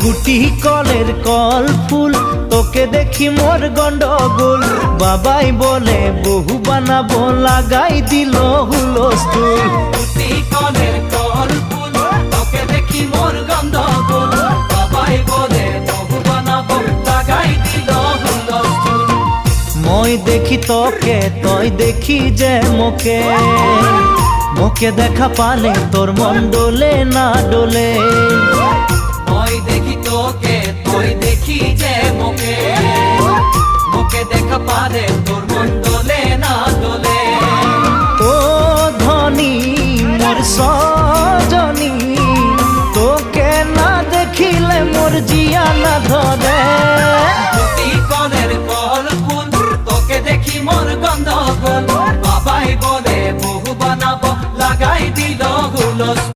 গুটি কলের কল ফুল তোকে দেখি মোর গন্ডগোল বাবাই বলে বহু বানাবো লাগাই দিল হুলস্থুল গুটি কলের কল ফুল তোকে দেখি মোর গন্ডগোল বাবাই বলে বহু বানাবো লাগাই দিল হুলস্থুল মই দেখি তোকে তই দেখি যে মোকে মোকে দেখা পালে তোর মন ডোলে না ডোলে মই দেখি তোকে তুই দেখি যে মোকে মোকে দেখা পারে তোর মন দোলে না দোলে ও ধনী মোর সজনী তোকে না দেখিলে মোর জিয়া না ধরে গুটি কলের কল ফুল তোকে দেখি মোর গন্ডগোল বাবাই বলে বহু বানাবো লাগাই দিল হুলস্থুল